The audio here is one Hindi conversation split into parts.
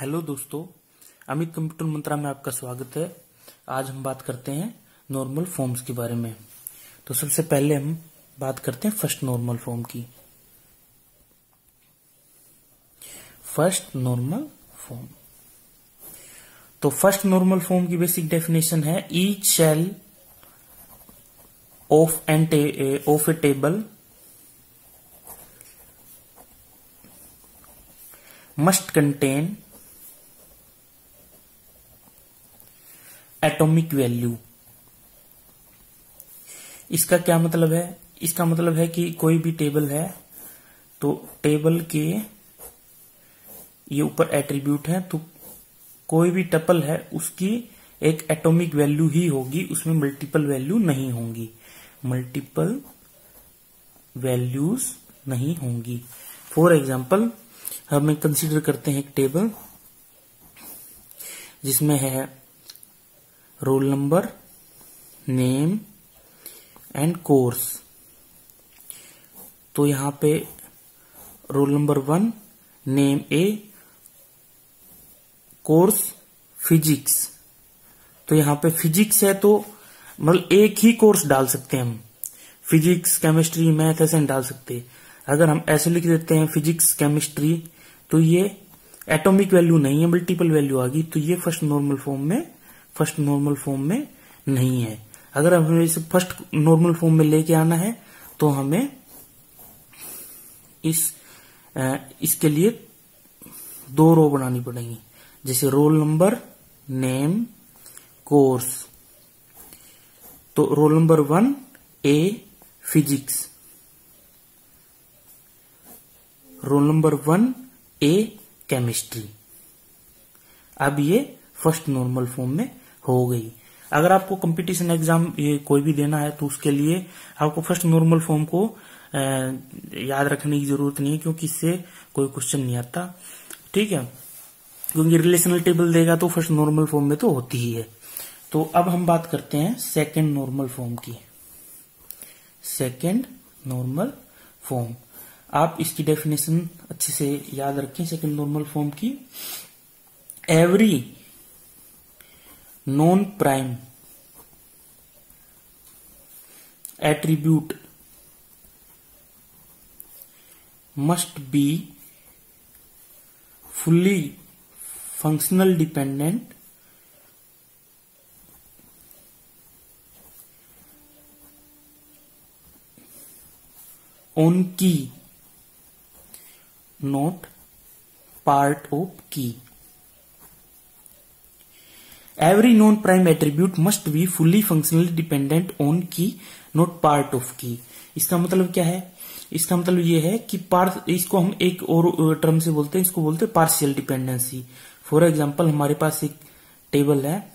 हेलो दोस्तों, अमित कंप्यूटर मंत्रा में आपका स्वागत है। आज हम बात करते हैं नॉर्मल फॉर्म्स के बारे में। तो सबसे पहले हम बात करते हैं फर्स्ट नॉर्मल फॉर्म की। फर्स्ट नॉर्मल फॉर्म, तो फर्स्ट नॉर्मल फॉर्म की बेसिक डेफिनेशन है each cell of a table must contain atomic value. इसका क्या मतलब है? इसका मतलब है कि कोई भी टेबल है तो टेबल के ये ऊपर एट्रीब्यूट है, तो कोई भी टपल है उसकी एक एटॉमिक वैल्यू ही होगी, उसमें मल्टीपल वैल्यू नहीं होंगी, मल्टीपल वैल्यूज नहीं होंगी। फॉर एग्जाम्पल हम कंसीडर करते हैं एक टेबल जिसमें है roll number, name and course. तो यहां पे रोल नंबर 1, नेम ए, कोर्स फिजिक्स। तो यहां पे फिजिक्स है तो मतलब एक ही कोर्स डाल सकते हैं हम, फिजिक्स केमिस्ट्री मैथ ऐसे नहीं डाल सकते। अगर हम ऐसे लिख देते हैं फिजिक्स केमिस्ट्री तो ये एटॉमिक वैल्यू नहीं है, मल्टीपल वैल्यू आ गई, तो ये फर्स्ट नॉर्मल फॉर्म में नहीं है। अगर हमें इसे फर्स्ट नॉर्मल फॉर्म में लेके आना है तो हमें इसके लिए 2 रो बनानी पड़ेगी, जैसे रोल नंबर, नेम, कोर्स। तो रोल नंबर 1 ए फिजिक्स, रोल नंबर 1 ए केमिस्ट्री। अब ये फर्स्ट नॉर्मल फॉर्म में हो गई। अगर आपको कंपटीशन एग्जाम ये कोई भी देना है तो उसके लिए आपको फर्स्ट नॉर्मल फॉर्म को याद रखने की जरूरत नहीं है, क्योंकि इससे कोई क्वेश्चन नहीं आता, ठीक है। क्योंकि रिलेशनल टेबल देगा तो फर्स्ट नॉर्मल फॉर्म में तो होती ही है। तो अब हम बात करते हैं सेकेंड नॉर्मल फॉर्म की। सेकेंड नॉर्मल फॉर्म, आप इसकी डेफिनेशन अच्छे से याद रखें। सेकंड नॉर्मल फॉर्म की, every non prime attribute must be fully functional dependent on की, not part of key. Every non-prime attribute must be fully functionally dependent on key, not part of key. इसका मतलब क्या है? इसका मतलब ये है कि इसको हम एक और टर्म से बोलते हैं, इसको बोलते हैं पार्शियल डिपेंडेंसी। फॉर एग्जाम्पल हमारे पास एक टेबल है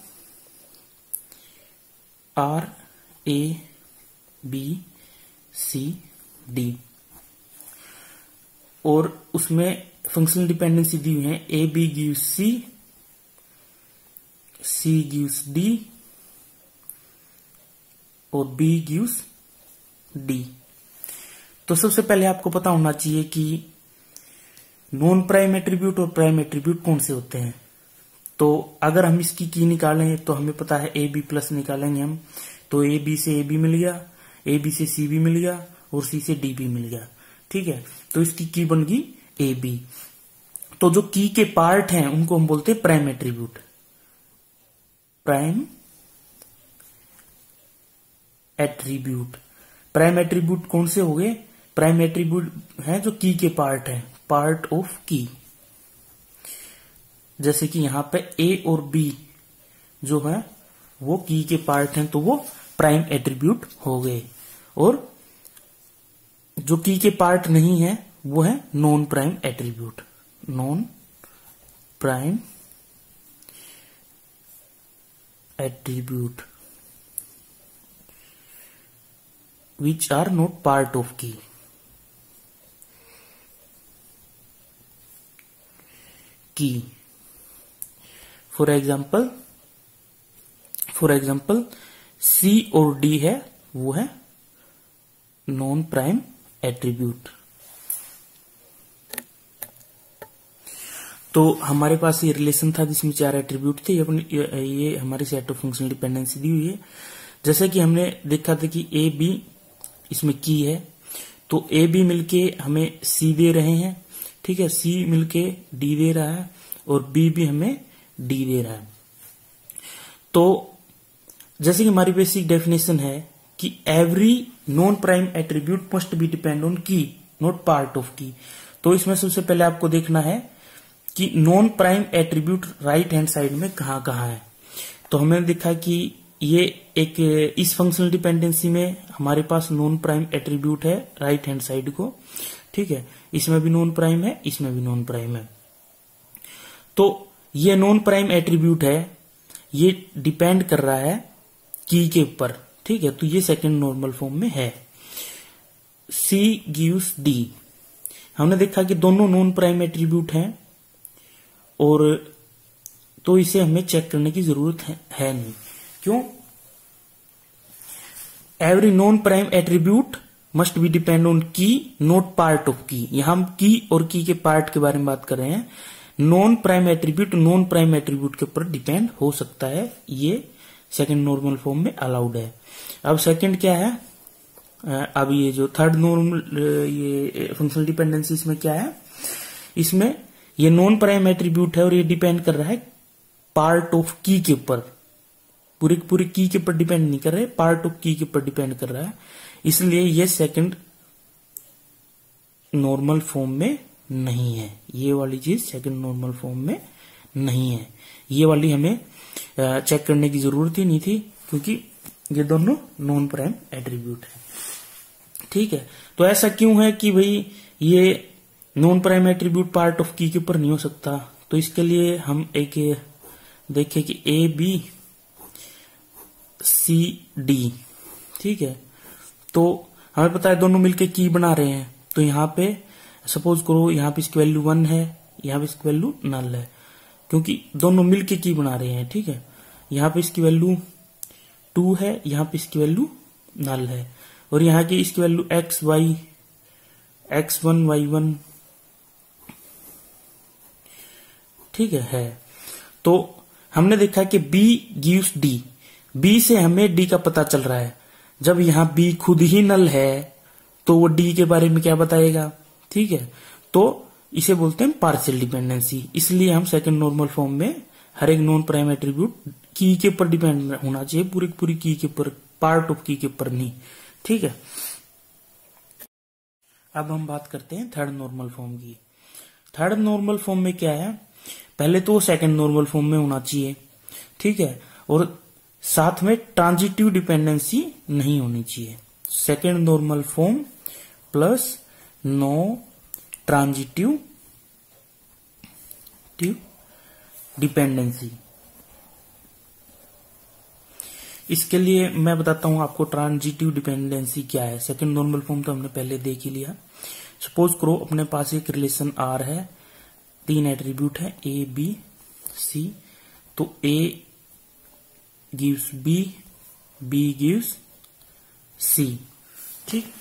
RABCD और उसमें फंक्शनल डिपेंडेंसी दी हुई है, AB gives C gives D और B gives D। तो सबसे पहले आपको पता होना चाहिए कि नॉन प्राइम एट्रीब्यूट और प्राइम एट्रीब्यूट कौन से होते हैं। तो अगर हम इसकी की निकालें तो हमें पता है AB प्लस निकालेंगे हम, तो AB से AB मिल गया, AB से C भी मिल गया और C से D भी मिल गया, ठीक है। तो इसकी की बन गई AB। तो जो की के पार्ट हैं उनको हम बोलते हैं prime attribute. Prime attribute, prime attribute कौन से हो गए? प्राइम एट्रीब्यूट है जो की के पार्ट है, पार्ट ऑफ की। जैसे कि यहां पे A और B जो है वो की के पार्ट हैं, तो वो प्राइम एट्रीब्यूट हो गए। और जो की के पार्ट नहीं है वो है non prime attribute, non prime attribute which are not part of key. For example C और D है, वो है नॉन प्राइम एट्रीब्यूट। तो हमारे पास ये रिलेशन था जिसमें 4 एट्रीब्यूट थे। ये हमारी सेट ऑफ फंक्शनल डिपेंडेंसी दी हुई है। जैसे कि हमने देखा था कि ए बी इसमें की है, तो ए बी मिलके हमें सी दे रहे हैं, ठीक है, सी मिलके डी दे रहा है और बी भी हमें डी दे रहा है। तो जैसे कि हमारी बेसिक डेफिनेशन है कि every non prime attribute must be depend on की, नॉट पार्ट ऑफ की। तो इसमें सबसे पहले आपको देखना है कि non prime attribute right hand side में कहां कहां है। तो हमने देखा कि ये एक इस फंक्शनल डिपेंडेंसी में हमारे पास नॉन प्राइम एट्रीब्यूट है राइट हैंड साइड को, ठीक है, इसमें भी नॉन प्राइम है, इसमें भी नॉन प्राइम है। तो ये नॉन प्राइम एट्रीब्यूट है, ये डिपेंड कर रहा है की के ऊपर, ठीक है। तो ये सेकंड नॉर्मल फॉर्म में है। C gives D, हमने देखा कि दोनों नॉन प्राइम एट्रीब्यूट हैं और तो इसे हमें चेक करने की जरूरत है नहीं। क्यों? Every non prime attribute must be depend on की, नॉट पार्ट ऑफ की। यहां हम की और की के पार्ट के बारे में बात कर रहे हैं। नॉन प्राइम एट्रीब्यूट के ऊपर डिपेंड हो सकता है, ये सेकंड नॉर्मल फॉर्म में अलाउड है। अब सेकंड क्या है, अब ये जो थर्ड नॉर्मल ये फंक्शनल डिपेंडेंसी इसमें क्या है, इसमें ये नॉन प्राइम एट्रीब्यूट है और ये डिपेंड कर रहा है पार्ट ऑफ की के ऊपर, पूरी की के ऊपर डिपेंड नहीं कर रहे, पार्ट ऑफ की के ऊपर डिपेंड कर रहा है। इसलिए ये सेकंड नॉर्मल फॉर्म में नहीं है, ये वाली चीज सेकंड नॉर्मल फॉर्म में नहीं है। ये वाली हमें चेक करने की जरूरत ही नहीं थी क्योंकि ये दोनों नॉन प्राइम एट्रीब्यूट है, ठीक है। तो ऐसा क्यों है कि भाई ये non prime attribute part of की के ऊपर नहीं हो सकता? तो इसके लिए हम एक देखें कि ए बी सी डी, ठीक है, तो हमें पता है दोनों मिलके की बना रहे हैं। तो यहां पे सपोज करो यहां पे इसकी वैल्यू 1 है, यहां पे इसकी वैल्यू नल है, क्योंकि दोनों मिलके की बना रहे हैं, ठीक है। यहां पे इसकी वैल्यू 2 है, यहां पे इसकी वैल्यू नल है और यहां की इसकी वैल्यू x1 y1, ठीक है। तो हमने देखा कि B gives D, B से हमें D का पता चल रहा है। जब यहां B खुद ही नल है तो वो D के बारे में क्या बताएगा, ठीक है। तो इसे बोलते हैं पार्शियल डिपेंडेंसी। इसलिए हम सेकंड नॉर्मल फॉर्म में हर एक नॉन प्राइम एट्रीब्यूट की के ऊपर डिपेंड होना चाहिए, पूरी की के ऊपर, पार्ट ऑफ की के ऊपर नहीं, ठीक है। अब हम बात करते हैं थर्ड नॉर्मल फॉर्म की। थर्ड नॉर्मल फॉर्म में क्या है, पहले तो सेकंड नॉर्मल फॉर्म में होना चाहिए, ठीक है, और साथ में ट्रांजिटिव डिपेंडेंसी नहीं होनी चाहिए। Second normal form plus no transitive dependency. इसके लिए मैं बताता हूं आपको ट्रांजिटिव डिपेंडेंसी क्या है। सेकंड नॉर्मल फॉर्म तो हमने पहले देख ही लिया। सपोज करो अपने पास एक रिलेशन आर है, 3 एट्रीब्यूट है ए बी सी, तो A gives B, B gives C, ठीक।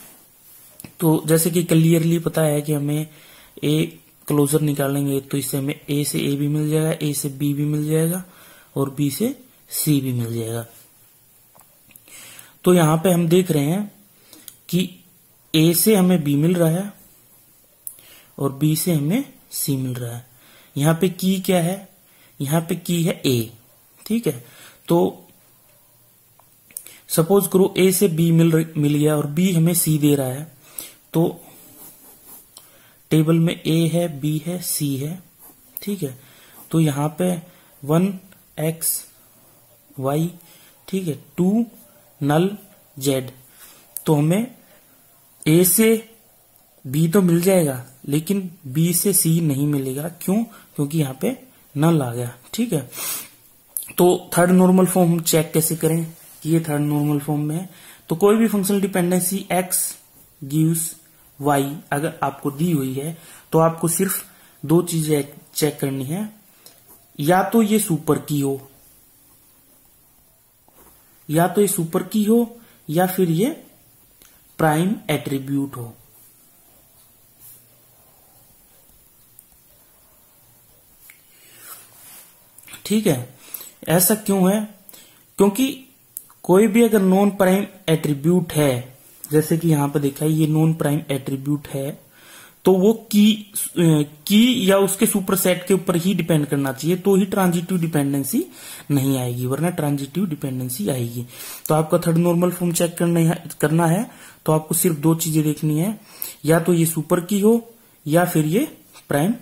तो जैसे कि क्लियरली पता है कि हमें ए क्लोजर निकालेंगे तो इससे हमें ए से ए भी मिल जाएगा, ए से बी भी मिल जाएगा और बी से सी भी मिल जाएगा। तो यहां पे हम देख रहे हैं कि ए से हमें बी मिल रहा है और बी से हमें सी मिल रहा है। यहां पे की क्या है, यहां पे की है ए, ठीक है। तो सपोज करो ए से बी मिल गया और बी हमें सी दे रहा है, तो टेबल में ए है, बी है, सी है, ठीक है। तो यहां पे 1x y, ठीक है, 2 नल z, तो हमें ए से बी तो मिल जाएगा लेकिन बी से सी नहीं मिलेगा। क्यों? क्योंकि यहां पे नल आ गया, ठीक है। तो थर्ड नॉर्मल फॉर्म हम चेक कैसे करें कि ये थर्ड नॉर्मल फॉर्म में है? तो कोई भी functional dependency x gives y अगर आपको दी हुई है तो आपको सिर्फ 2 चीजें चेक करनी है, या तो ये सुपर की हो, या तो ये सुपर की हो, या फिर ये प्राइम एट्रीब्यूट हो। ठीक है, ऐसा क्यों है? क्योंकि कोई भी अगर नॉन प्राइम एट्रीब्यूट है, जैसे कि यहां पर देखा है ये नॉन प्राइम एट्रीब्यूट है, तो वो की या उसके सुपरसेट के ऊपर ही डिपेंड करना चाहिए, तो ही ट्रांजिटिव डिपेंडेंसी नहीं आएगी, वरना ट्रांजिटिव डिपेंडेंसी आएगी। तो आपका थर्ड नॉर्मल फॉर्म चेक करना है तो आपको सिर्फ दो चीजें देखनी है, या तो ये सुपर की हो या फिर ये प्राइम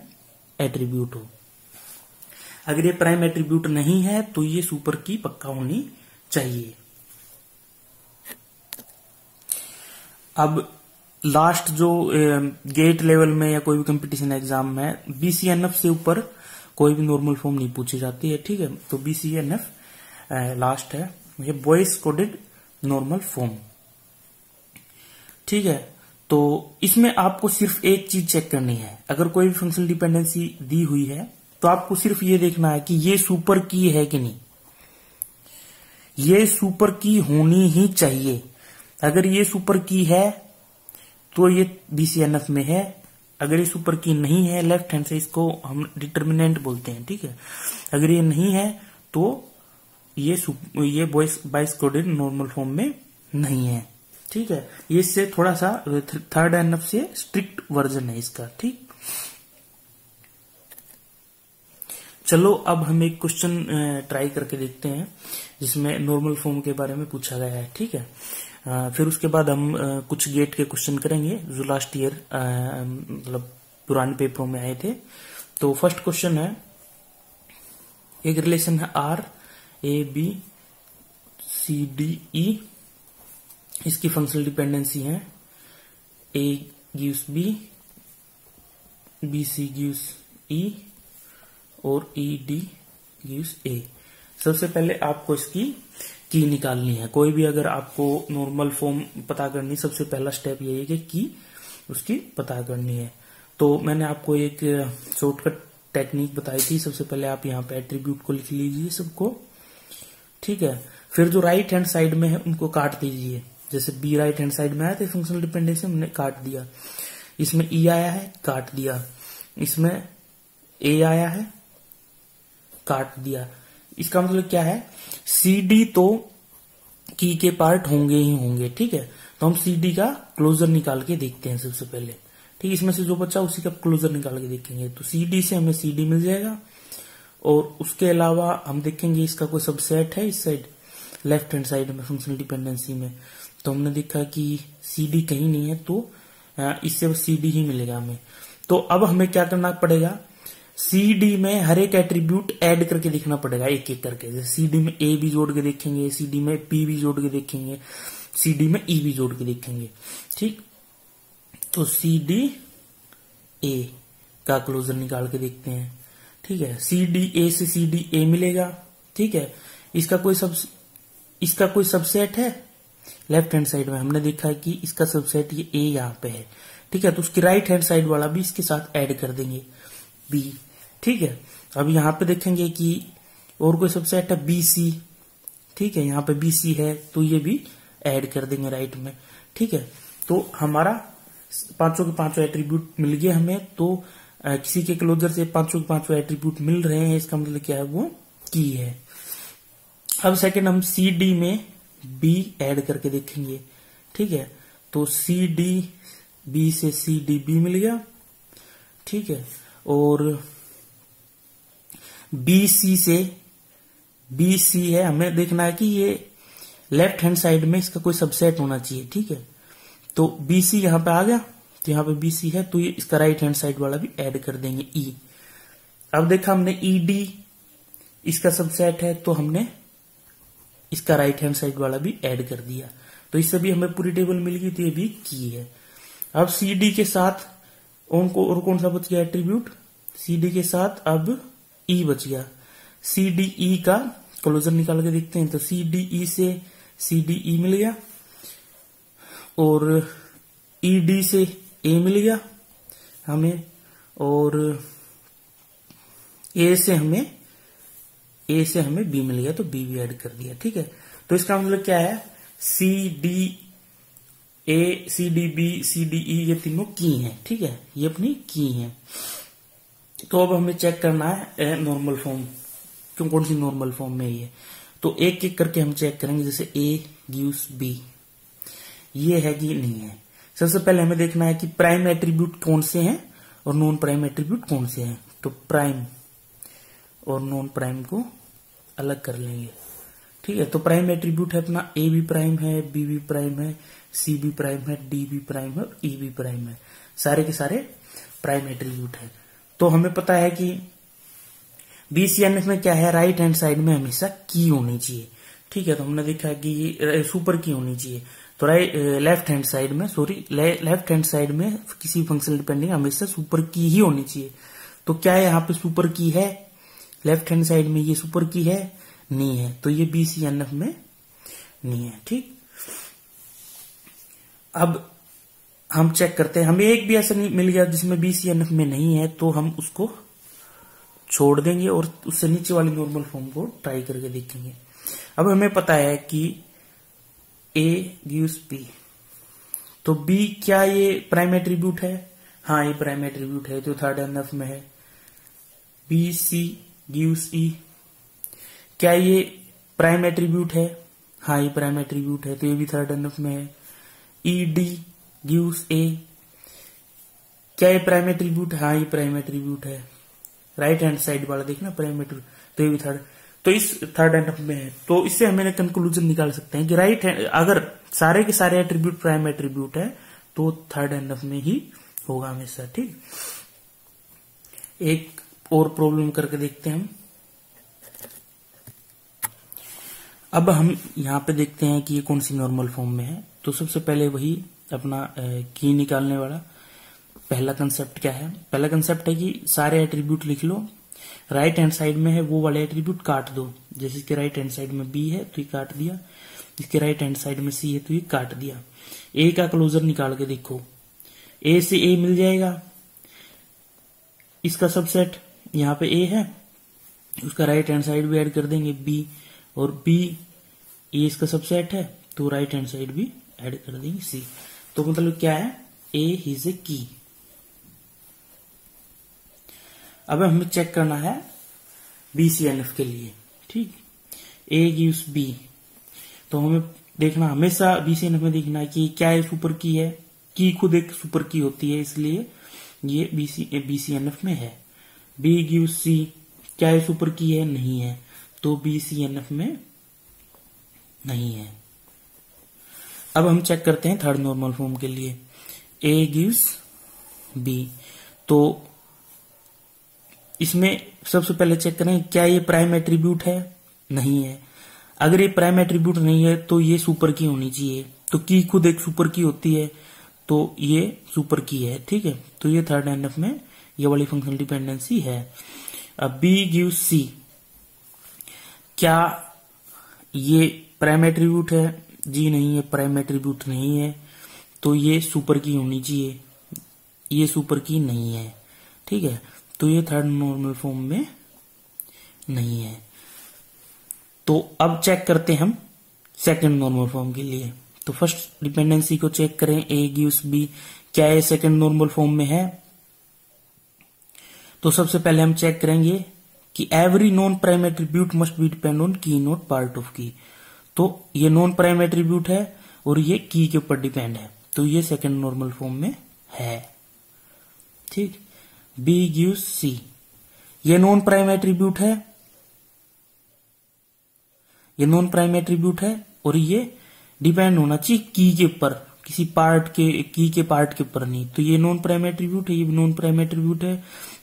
एट्रीब्यूट हो। अगर ये प्राइम एट्रीब्यूट नहीं है तो ये सुपर की पक्का होनी चाहिए। अब लास्ट जो गेट लेवल में या कोई भी कंपटीशन एग्जाम में बीसीएनएफ से ऊपर कोई भी नॉर्मल फॉर्म नहीं पूछी जाती है, ठीक है। तो बीसीएनएफ लास्ट है, ये बॉयज कोडेड नॉर्मल फॉर्म, ठीक है। तो इसमें आपको सिर्फ एक चीज चेक करनी है, अगर कोई भी फंक्शनल डिपेंडेंसी दी हुई है तो आपको सिर्फ ये देखना है कि ये सुपर की है कि नहीं, ये सुपर की होनी ही चाहिए। अगर ये सुपर की है तो ये बीसीएनएफ में है, अगर ये सुपर की नहीं है, लेफ्ट हैंड से इसको हम डिटर्मिनेंट बोलते हैं, ठीक है। अगर ये नहीं है तो ये बॉयज कोडेड नॉर्मल फॉर्म में नहीं है, ठीक है। ये इससे थोड़ा सा थर्ड एनएफ से स्ट्रिक्ट वर्जन है इसका, ठीक। चलो अब हम एक क्वेश्चन ट्राई करके देखते हैं जिसमें नॉर्मल फॉर्म के बारे में पूछा गया है, ठीक है। फिर उसके बाद हम कुछ गेट के क्वेश्चन करेंगे जो लास्ट ईयर मतलब पुराने पेपरों में आए थे। तो फर्स्ट क्वेश्चन है, एक रिलेशन है R A B C D E, इसकी फंक्शनल डिपेंडेंसी है A gives B C gives E और ई डी गिव्स ए। सबसे पहले आपको इसकी की निकालनी है। कोई भी अगर आपको नॉर्मल फॉर्म पता करनी, सबसे पहला स्टेप यही है कि की उसकी पता करनी है। तो मैंने आपको एक शॉर्टकट टेक्निक बताई थी। सबसे पहले आप यहाँ पे एट्रीब्यूट को लिख लीजिए सबको, ठीक है। फिर जो राइट हैंड साइड में है उनको काट दीजिए, जैसे बी राइट हैंड साइड में आया तो फंक्शनल डिपेंडेंसी हमने काट दिया, इसमें ई आया है काट दिया, इसमें ए आया है काट दिया। इसका मतलब क्या है, सी डी तो की के पार्ट होंगे ही होंगे, ठीक है। तो हम सी डी का क्लोजर निकाल के देखते हैं सबसे पहले, ठीक। इसमें से जो बचा उसी का क्लोजर निकाल के देखेंगे, तो सी डी से हमें सी डी मिल जाएगा। और उसके अलावा हम देखेंगे इसका कोई सबसेट है इस साइड लेफ्ट हैंड साइड में फंक्शनल डिपेंडेंसी में, तो हमने देखा कि सी डी कहीं नहीं है, तो इससे बस सी डी ही मिलेगा हमें। तो अब हमें क्या करना पड़ेगा, सी डी में हर एक एट्रीब्यूट ऐड करके देखना पड़ेगा एक एक करके। जैसे सी डी में ए भी जोड़ के देखेंगे, सी डी में पी भी जोड़ के देखेंगे, सी डी में ई भी जोड़ के देखेंगे, ठीक। तो सी डी ए का क्लोजर निकाल के देखते हैं, ठीक है। सी डी ए से सी डी ए मिलेगा, ठीक है। इसका कोई सबसेट है लेफ्ट हैंड साइड में, हमने देखा है कि इसका सबसेट ये ए यहाँ पे है, ठीक है। तो उसकी राइट हैंड साइड वाला भी इसके साथ ऐड कर देंगे बी, ठीक है। अब यहाँ पे देखेंगे कि और कोई सबसेट है बी सी, ठीक है। यहाँ पे बी सी है तो ये भी ऐड कर देंगे राइट में, ठीक है। तो हमारा पांचों के पांचों एट्रीब्यूट मिल गए हमें। तो किसी के क्लोजर से पांचों के पांचों एट्रीब्यूट मिल रहे हैं, इसका मतलब क्या है, वो की है। अब सेकंड हम सी डी में बी ऐड करके देखेंगे, ठीक है। तो सी डी बी से सी डी बी मिल गया, ठीक है। और बी सी से बी सी है, हमें देखना है कि ये लेफ्ट हैंड साइड में इसका कोई सबसेट होना चाहिए, ठीक है। तो बी सी यहां पे आ गया, तो यहां पे बी सी है तो ये इसका राइट हैंड साइड वाला भी ऐड कर देंगे ई। अब देखा हमने ई डी इसका सबसेट है तो हमने इसका राइट हैंड साइड वाला भी ऐड कर दिया, तो इससे भी हमें पूरी टेबल मिल गई, तो ये भी की है। अब सी डी के साथ और कौन सा बच गया एट्रीब्यूट, सी डी के साथ अब ई बच गया। सी डी ई का क्लोजर निकाल के देखते हैं, तो सी डी ई से सी डी ई मिल गया और ई डी से ए मिल गया हमें, और ए से हमें बी मिल गया, तो बी भी ऐड कर दिया, ठीक है। तो इसका मतलब क्या है, C D A C D B C D E ये तीनों की हैं, ठीक है, ये अपनी की हैं। तो अब हमें चेक करना है नॉर्मल फॉर्म, कौन सी नॉर्मल फॉर्म में है। तो एक एक करके हम चेक करेंगे, जैसे ए गिव्स बी, ये है कि नहीं है। सबसे पहले हमें देखना है कि प्राइम एट्रीब्यूट कौन से हैं और नॉन प्राइम एट्रीब्यूट कौन से हैं। तो प्राइम और नॉन प्राइम को अलग कर लेंगे, ठीक है। तो प्राइम एट्रीब्यूट है अपना ए बी प्राइम है, बी बी प्राइम है, सी बी प्राइम है, डी बी प्राइम है और ई बी प्राइम है, सारे के सारे प्राइम एट्रीब्यूट है। तो हमें पता है कि BCNF में क्या है, राइट हैंड साइड में हमेशा की होनी चाहिए, ठीक है। तो हमने देखा कि सुपर की होनी चाहिए, तो लेफ्ट हैंड साइड में लेफ्ट हैंड साइड में किसी फंक्शनल डिपेंडिंग हमेशा सुपर की ही होनी चाहिए। तो क्या है यहाँ पे सुपर की है, लेफ्ट हैंड साइड में ये सुपर की है, नहीं है, तो ये BCNF में नहीं है, ठीक। अब हम चेक करते हैं, हमें एक भी ऐसा नहीं मिल गया जिसमें BCNF में नहीं है, तो हम उसको छोड़ देंगे और उससे नीचे वाली नॉर्मल फॉर्म को ट्राई करके देखेंगे। अब हमें पता है कि A गिव्स B, तो B क्या ये प्राइम एट्रीब्यूट है, हाँ ये प्राइम एट्रीब्यूट है, तो थर्ड NF में है। BC गिव्स E, क्या ये प्राइम एट्रीब्यूट है, हाँ ये प्राइम एट्रीब्यूट है, तो ये भी थर्ड NF में है। ED गिव्स A, क्या ये प्राइम एट्रीब्यूट है, हाँ ये प्राइम एट्रीब्यूट है। राइट हैंड साइड वाला देखना प्राइम एट्रीब्यूट, तो ये भी थर्ड, तो इस थर्ड एंड में है। तो इससे हमें कंक्लूजन निकाल सकते हैं कि राइट हैंड, अगर सारे के सारे एट्रीब्यूट प्राइम एट्रीब्यूट है तो थर्ड एंड में ही होगा हमेशा, ठीक। एक और प्रॉब्लम करके देखते हैं हम। अब हम यहाँ पे देखते हैं कि ये कौन सी नॉर्मल फॉर्म में है। तो सबसे पहले वही अपना की निकालने वाला पहला कंसेप्ट क्या है, पहला कंसेप्ट है कि सारे एट्रीब्यूट लिख लो, राइट हैंड साइड में है वो वाले एट्रीब्यूट काट दो। जैसे इसके राइट हैंड साइड में B है तो ये काट दिया, इसके राइट हैंड साइड में C है तो ये काट दिया। A का क्लोजर निकाल के देखो, A से A मिल जाएगा, इसका सबसेट यहाँ पे A है, उसका राइट हैंड साइड भी ऐड कर देंगे B, और B ये इसका सबसेट है तो राइट हैंड साइड भी ऐड कर देंगे C। तो मतलब क्या है, A इज ए की। अब हमें चेक करना है BCNF के लिए, ठीक। A गिव्स B, तो हमें देखना हमेशा BCNF में देखना है कि क्या ये सुपर की है, की खुद एक सुपर की होती है, इसलिए ये BCNF में है। B गिव्स C, क्या ये सुपर की है, नहीं है, तो BCNF में नहीं है। अब हम चेक करते हैं थर्ड नॉर्मल फॉर्म के लिए, A गिव्स B, तो इसमें सबसे पहले चेक करें क्या ये प्राइम एट्रीब्यूट है, नहीं है। अगर ये प्राइम एट्रीब्यूट नहीं है तो ये सुपर की होनी चाहिए, तो की खुद एक सुपर की होती है, तो ये सुपर की है, ठीक है। तो ये थर्ड NF में ये वाली फंक्शनल डिपेंडेंसी है। अब B गिव्स C, क्या ये प्राइम एट्रीब्यूट है, जी नहीं है, प्राइम एट्रीब्यूट नहीं है, तो ये सुपर की होनी चाहिए, ये सुपर की नहीं है, ठीक है। तो ये थर्ड नॉर्मल फॉर्म में नहीं है। तो अब चेक करते हैं हम सेकंड नॉर्मल फॉर्म के लिए। तो फर्स्ट डिपेंडेंसी को चेक करें, A गिव्स B, क्या ये सेकंड नॉर्मल फॉर्म में है। तो सबसे पहले हम चेक करेंगे कि every non prime attribute must be depend on की नॉट पार्ट ऑफ की। तो ये नॉन प्राइम एट्रीब्यूट है और ये की के ऊपर डिपेंड है, तो ये सेकंड नॉर्मल फॉर्म में है, ठीक। B गिव्स C, ये नॉन प्राइम एट्रीब्यूट है, ये नॉन प्राइम एट्रीब्यूट है और ये डिपेंड होना चाहिए की के ऊपर, किसी पार्ट के, की के पार्ट के ऊपर नहीं। तो ये नॉन प्राइम एट्रीब्यूट है, ये भी नॉन प्राइम एट्रीब्यूट है,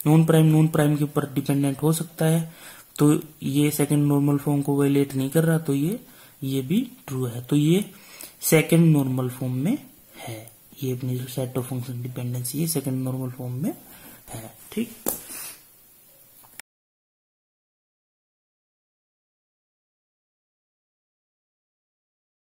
नॉन प्राइम के ऊपर डिपेंडेंट हो सकता है, तो ये सेकंड नॉर्मल फॉर्म को वायलेट नहीं कर रहा, तो ये भी ट्रू है। तो ये सेकंड नॉर्मल फॉर्म में है, ये अपनी जो सेट ऑफ फंक्शन डिपेंडेंसी है सेकंड नॉर्मल फॉर्म में है, ठीक।